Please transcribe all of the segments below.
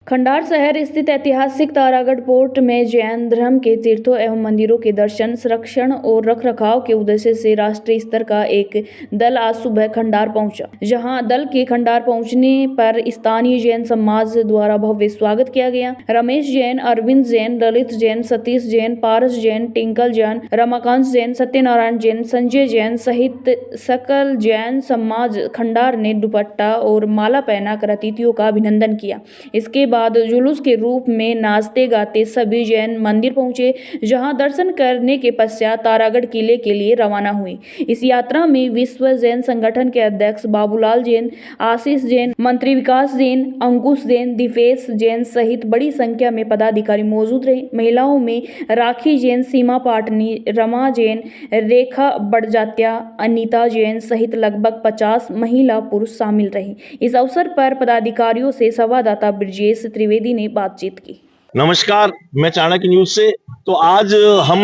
खंडार शहर स्थित ऐतिहासिक तारागढ़ पोर्ट में जैन धर्म के तीर्थों एवं मंदिरों के दर्शन, संरक्षण और रखरखाव के उद्देश्य से राष्ट्रीय स्तर का एक दल आज सुबह खंडार पहुंचा। जहां दल के खंडार पहुंचने पर स्थानीय जैन समाज द्वारा भव्य स्वागत किया गया। रमेश जैन, अरविंद जैन, ललित जैन, सतीश जैन, पारस जैन, टिंकल जैन, रमाकांत जैन, सत्यनारायण जैन, संजय जैन सहित सकल जैन समाज खंडार ने दुपट्टा और माला पहनाकर अतिथियों का अभिनंदन किया। इसके बाद जुलूस के रूप में नाचते गाते सभी जैन मंदिर पहुंचे, जहां दर्शन करने के पश्चात तारागढ़ किले के लिए रवाना हुए। इस यात्रा में विश्व जैन संगठन के अध्यक्ष बाबूलाल जैन, आशीष जैन, मंत्री विकास जैन, अंकुश जैन, दीपेश जैन सहित बड़ी संख्या में पदाधिकारी मौजूद रहे। महिलाओं में राखी जैन, सीमा पाटनी, रमा जैन, रेखा बड़जात्या, अनीता जैन सहित लगभग 50 महिला पुरुष शामिल रहे। इस अवसर पर पदाधिकारियों से संवाददाता ब्रजेश त्रिवेदी ने बातचीत की। नमस्कार, मैं चाणक्य न्यूज से। तो आज हम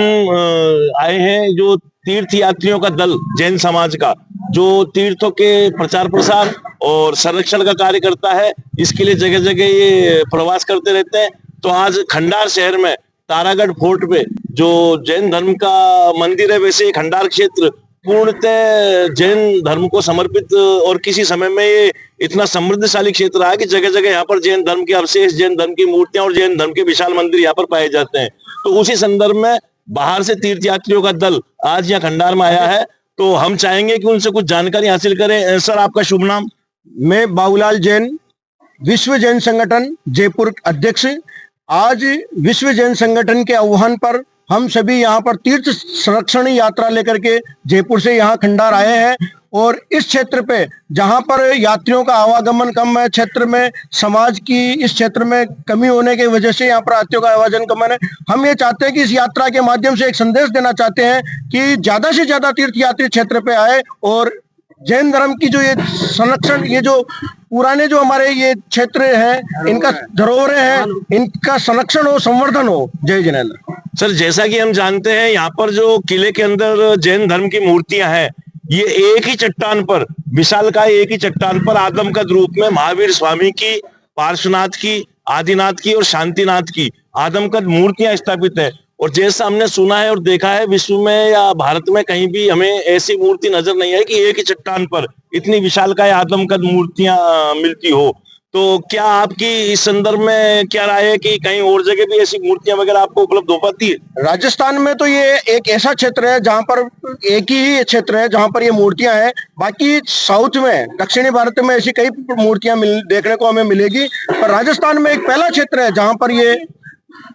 आए हैं जो तीर्थ यात्रियों का दल जैन समाज का, जो तीर्थों के प्रचार प्रसार और संरक्षण का कार्य करता है, इसके लिए जगह जगह ये प्रवास करते रहते हैं। तो आज खंडार शहर में तारागढ़ फोर्ट पे जो जैन धर्म का मंदिर है, वैसे खंडार क्षेत्र पूर्णतः जैन धर्म को समर्पित और किसी समय में ये इतना समृद्धशाली क्षेत्र रहा है कि जगह जगह यहाँ पर जैन धर्म के अवशेष, जैन धर्म की मूर्तियां और जैन धर्म के विशाल मंदिर यहाँ पर पाए जाते हैं। तो उसी संदर्भ में बाहर से तीर्थ यात्रियों का दल आज यहाँ खंडार में आया है, तो हम चाहेंगे कि उनसे कुछ जानकारी हासिल करें। सर, आपका शुभ नाम? मैं बाबूलाल जैन, विश्व जैन संगठन जयपुर अध्यक्ष। आज विश्व जैन संगठन के आह्वान पर हम सभी यहाँ पर तीर्थ संरक्षण यात्रा लेकर के जयपुर से यहाँ खंडार आए हैं। और इस क्षेत्र पे जहाँ पर यात्रियों का आवागमन कम है, क्षेत्र में समाज की इस क्षेत्र में कमी होने की वजह से यहाँ पर यात्रियों का आवागमन कम है। हम ये चाहते हैं कि इस यात्रा के माध्यम से एक संदेश देना चाहते हैं कि ज्यादा से ज्यादा तीर्थ यात्री क्षेत्र पे आए और जैन धर्म की जो ये संरक्षण, ये जो पुराने जो हमारे ये क्षेत्र हैं, इनका धरोहरें हैं, इनका संरक्षण हो, संवर्धन हो। जय जिनेंद्र। सर, जैसा कि हम जानते हैं, यहाँ पर जो किले के अंदर जैन धर्म की मूर्तियां हैं, ये एक ही चट्टान पर, विशालकाय एक ही चट्टान पर आदमकद रूप में महावीर स्वामी की, पार्श्वनाथ की, आदिनाथ की और शांतिनाथ की आदमकद मूर्तियां स्थापित है। और जैसा हमने सुना है और देखा है, विश्व में या भारत में कहीं भी हमें ऐसी मूर्ति नजर नहीं आई कि एक ही चट्टान पर इतनी विशालकाय आदमकद मूर्तियां मिलती हो। तो क्या आपकी इस संदर्भ में क्या राय है कि कहीं और जगह भी ऐसी मूर्तियां वगैरह आपको उपलब्ध हो पाती है? राजस्थान में तो ये एक ऐसा क्षेत्र है जहाँ पर एक ही क्षेत्र है जहाँ पर ये मूर्तियां हैं। बाकी साउथ में, दक्षिणी भारत में ऐसी कई मूर्तियां देखने को हमें मिलेगी, पर राजस्थान में एक पहला क्षेत्र है जहाँ पर ये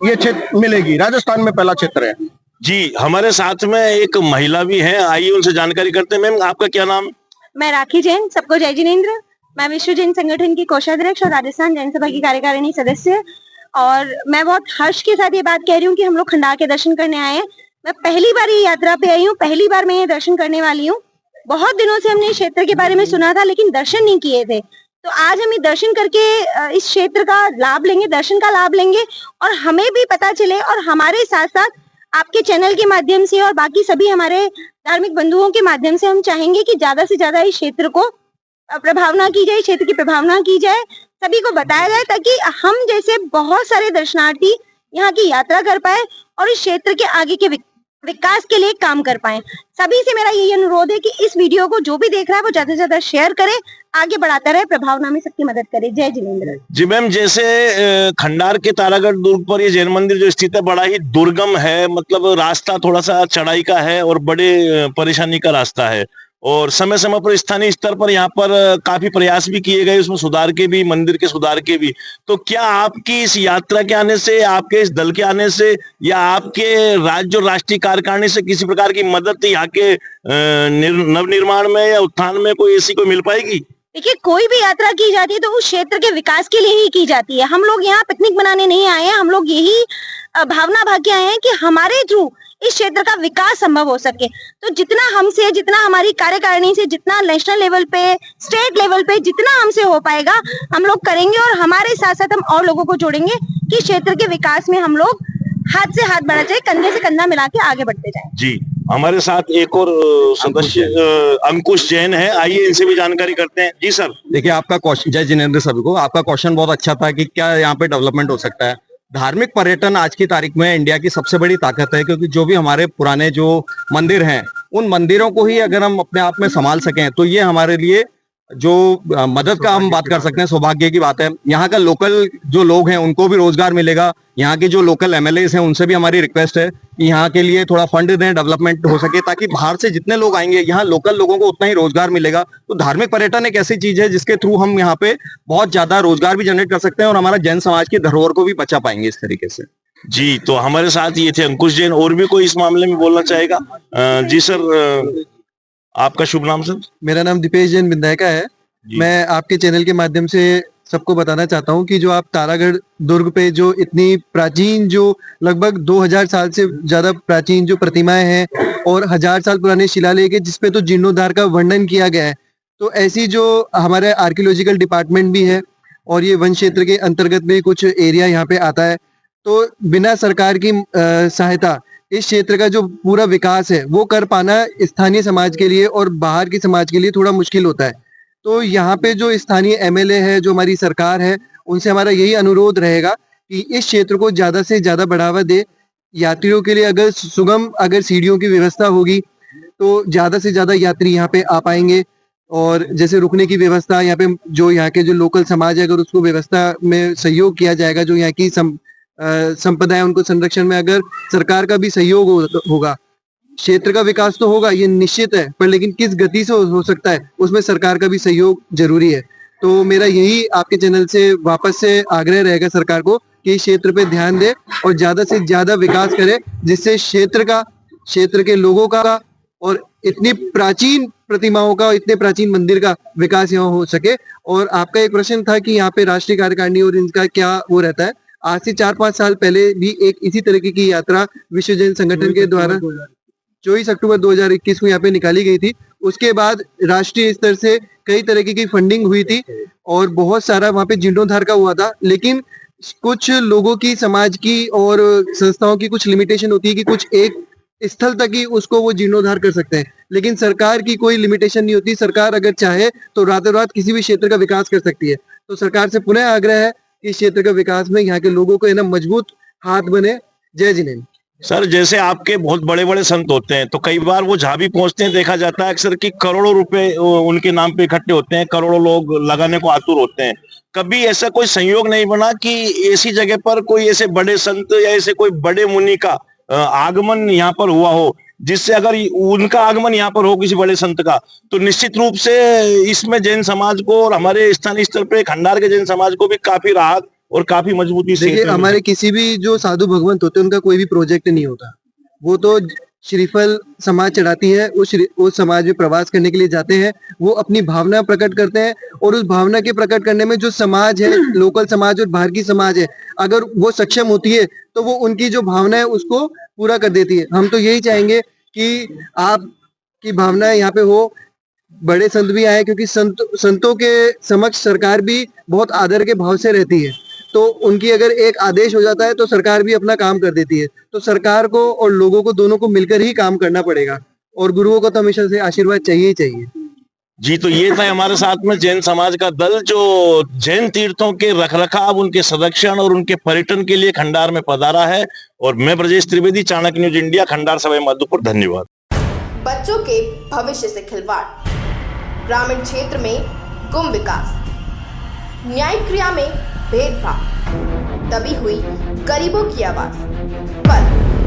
क्षेत्र मिलेगी। राजस्थान में पहला क्षेत्र है। जी, हमारे साथ में एक महिला भी है, आइए उनसे जानकारी करते हैं। मैम, आपका क्या नाम? मैं राखी जैन, सबको जय जिनेंद्र। मैं विश्व जैन संगठन की कोषाध्यक्ष और राजस्थान जैन सभा की कार्यकारिणी सदस्य। और मैं बहुत हर्ष के साथ ये बात कह रही हूँ कि हम लोग खंडार के दर्शन करने आए हैं। मैं पहली बार ये यात्रा पे आई हूँ, पहली बार मैं ये दर्शन करने वाली हूँ। बहुत दिनों से हमने क्षेत्र के बारे में सुना था, लेकिन दर्शन नहीं किए थे। तो आज हम ये दर्शन करके इस क्षेत्र का लाभ लेंगे, दर्शन का लाभ लेंगे, और हमें भी पता चले, और हमारे साथ साथ आपके चैनल के माध्यम से और बाकी सभी हमारे धार्मिक बंधुओं के माध्यम से हम चाहेंगे कि ज्यादा से ज्यादा इस क्षेत्र को प्रभावना की जाए, क्षेत्र की प्रभावना की जाए, सभी को बताया जाए, ताकि हम जैसे बहुत सारे दर्शनार्थी यहाँ की यात्रा कर पाए और इस क्षेत्र के आगे के विकास के लिए काम कर पाए। सभी से मेरा यही अनुरोध है कि इस वीडियो को जो भी देख रहा है वो ज्यादा से ज्यादा शेयर करे, आगे बढ़ाता रहे, प्रभावना में सबकी मदद करे। जय जिनेंद्र। जी मैम, जैसे खंडार के तारागढ़ दुर्ग पर ये जैन मंदिर जो स्थित है, बड़ा ही दुर्गम है, मतलब रास्ता थोड़ा सा चढ़ाई का है और बड़े परेशानी का रास्ता है। और समय समय पर स्थानीय स्तर पर यहाँ पर काफी प्रयास भी किए गए, उसमें सुधार के भी, मंदिर के सुधार के भी। तो क्या आपकी इस यात्रा के आने से, आपके इस दल के आने से, या आपके राज्य और राष्ट्रीय कार्यकारिणी से किसी प्रकार की मदद यहाँ के नवनिर्माण में या उत्थान में कोई ऐसी कोई मिल पाएगी? देखिए, कोई भी यात्रा की जाती है तो उस क्षेत्र के विकास के लिए ही की जाती है। हम लोग यहाँ पिकनिक बनाने नहीं आए हैं, हम लोग यही भावना भाग के आए हैं कि हमारे थ्रू इस क्षेत्र का विकास संभव हो सके। तो जितना हमसे, जितना हमारी कार्यकारिणी से, जितना नेशनल लेवल पे, स्टेट लेवल पे जितना हमसे हो पाएगा हम लोग करेंगे, और हमारे साथ साथ हम और लोगों को जोड़ेंगे कि क्षेत्र के विकास में हम लोग हाथ से हाथ बढ़ा जाए, कंधे से कंधा मिला के आगे बढ़ते जाएं। जी, हमारे साथ एक और सदस्य अंकुश जैन है, आइए इनसे भी जानकारी करते हैं। जी सर। देखिए, आपका क्वेश्चन, जय जिनेंद्र सभी को, आपका क्वेश्चन बहुत अच्छा था कि क्या यहाँ पे डेवलपमेंट हो सकता है। धार्मिक पर्यटन आज की तारीख में इंडिया की सबसे बड़ी ताकत है, क्योंकि जो भी हमारे पुराने जो मंदिर हैं, उन मंदिरों को ही अगर हम अपने आप में संभाल सकें तो ये हमारे लिए जो मदद का हम बात कर सकते हैं, सौभाग्य की बात है। यहाँ का लोकल जो लोग हैं उनको भी रोजगार मिलेगा। यहाँ के जो लोकल एमएलएस हैं उनसे भी हमारी रिक्वेस्ट है कि यहाँ के लिए थोड़ा फंड दें, डेवलपमेंट हो सके, ताकि बाहर से जितने लोग आएंगे यहाँ लोकल लोगों को उतना ही रोजगार मिलेगा। तो धार्मिक पर्यटन एक ऐसी चीज है जिसके थ्रू हम यहाँ पे बहुत ज्यादा रोजगार भी जनरेट कर सकते हैं और हमारा जैन समाज की धरोहर को भी बचा पाएंगे इस तरीके से। जी, तो हमारे साथ ये थे अंकुश जैन। और भी कोई इस मामले में बोलना चाहेगा? जी सर, आपका शुभ नाम सर? मेरा नाम दीपेश जैन बिंदायका है। मैं आपके चैनल के माध्यम से सबको बताना चाहता हूँ कि जो आप तारागढ़ दुर्ग पे जो इतनी प्राचीन, जो लगभग 2000 साल से ज्यादा प्राचीन जो प्रतिमाएं हैं और 1000 साल पुराने शिलालेख है जिसपे तो जीर्णोद्धार का वर्णन किया गया है, तो ऐसी जो हमारे आर्कियोलॉजिकल डिपार्टमेंट भी है और ये वन क्षेत्र के अंतर्गत में कुछ एरिया यहाँ पे आता है, तो बिना सरकार की सहायता इस क्षेत्र का जो पूरा विकास है वो कर पाना स्थानीय समाज के लिए और बाहर के समाज के लिए थोड़ा मुश्किल होता है। तो यहाँ पे जो स्थानीय एमएलए है, जो हमारी सरकार है, उनसे हमारा यही अनुरोध रहेगा कि इस क्षेत्र को ज्यादा से ज्यादा बढ़ावा दे। यात्रियों के लिए अगर सुगम अगर सीढ़ियों की व्यवस्था होगी तो ज्यादा से ज्यादा यात्री यहाँ पे आ पाएंगे। और जैसे रुकने की व्यवस्था, यहाँ पे जो यहाँ के जो लोकल समाज है अगर उसको व्यवस्था में सहयोग किया जाएगा, जो यहाँ की संपदा है उनको संरक्षण में अगर सरकार का भी सहयोग होगा, क्षेत्र का विकास तो होगा, ये निश्चित है, पर लेकिन किस गति से हो सकता है उसमें सरकार का भी सहयोग जरूरी है। तो मेरा यही आपके चैनल से वापस से आग्रह रहेगा सरकार को कि इस क्षेत्र पे ध्यान दे और ज्यादा से ज्यादा विकास करे, जिससे क्षेत्र के लोगों का और इतनी प्राचीन प्रतिमाओं का, इतने प्राचीन मंदिर का विकास यहाँ हो सके। और आपका एक प्रश्न था कि यहाँ पे राष्ट्रीय कार्यकारिणी और इनका क्या वो रहता है। आज से 4-5 साल पहले भी एक इसी तरीके की यात्रा विश्व जैन संगठन के द्वारा 24 अक्टूबर 2021 को यहाँ पे निकाली गई थी। उसके बाद राष्ट्रीय स्तर से कई तरीके की फंडिंग हुई थी और बहुत सारा वहाँ पे जीर्णोद्धार का हुआ था, लेकिन कुछ लोगों की, समाज की और संस्थाओं की कुछ लिमिटेशन होती है कि कुछ एक स्थल तक ही उसको वो जीर्णोद्धार कर सकते हैं, लेकिन सरकार की कोई लिमिटेशन नहीं होती। सरकार अगर चाहे तो रातों रात किसी भी क्षेत्र का विकास कर सकती है। तो सरकार से पुनः आग्रह है कि इस क्षेत्र का विकास में यहाँ के लोगों को है ना मजबूत हाथ बने। जय जिनेंद्र। सर, जैसे आपके बहुत बड़े बड़े संत होते हैं तो कई बार वो जहाँ भी पहुंचते हैं देखा जाता है अक्सर कि करोड़ों रुपए उनके नाम पे इकट्ठे होते हैं, करोड़ों लोग लगाने को आतुर होते हैं। कभी ऐसा कोई संयोग नहीं बना कि ऐसी जगह पर कोई ऐसे बड़े संत या ऐसे कोई बड़े मुनि का आगमन यहाँ पर हुआ हो, जिससे अगर उनका आगमन यहाँ पर हो किसी बड़े संत का, तो निश्चित रूप से इसमें जैन समाज को और हमारे स्थानीय स्तर पे खंडार के जैन समाज को भी काफी राहत और काफी मजबूती से। देखिए, हमारे किसी भी जो साधु भगवंत होते हैं उनका कोई भी प्रोजेक्ट नहीं होता, वो तो श्रीफल समाज चढ़ाती है, उस समाज में प्रवास करने के लिए जाते हैं, वो अपनी भावना प्रकट करते हैं और उस भावना के प्रकट करने में जो समाज है, लोकल समाज और बाहर की समाज है, अगर वो सक्षम होती है तो वो उनकी जो भावना है उसको पूरा कर देती है। हम तो यही चाहेंगे कि आपकी भावना यहाँ पे हो, बड़े संत भी आए, क्योंकि संतों के समक्ष सरकार भी बहुत आदर के भाव से रहती है। तो उनकी अगर एक आदेश हो जाता है तो सरकार भी अपना काम कर देती है। तो सरकार को और लोगों को दोनों को मिलकर ही काम करना पड़ेगा और गुरुओं को तो हमेशा से आशीर्वाद चाहिए ही चाहिए। जी, तो ये था हमारे साथ में जैन समाज का दल जो जैन तीर्थों के रखरखाव, उनके संरक्षण और उनके पर्यटन के लिए खंडार में पधारा है। और मैं ब्रजेश त्रिवेदी, चाणक्य न्यूज इंडिया, खंडार सवाई माधोपुर। धन्यवाद। बच्चों के भविष्य से खिलवाड़, ग्रामीण क्षेत्र में गुम विकास, न्यायिक क्रिया में भेदभाव, दबी हुई गरीबों की आवाज, पर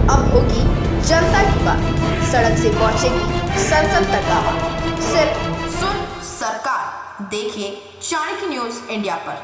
अब होगी जनता की बात। सड़क से पहुंचेगी संसद तक आवाज। सिर्फ सुन सरकार, देखिए चाणक्य न्यूज इंडिया पर।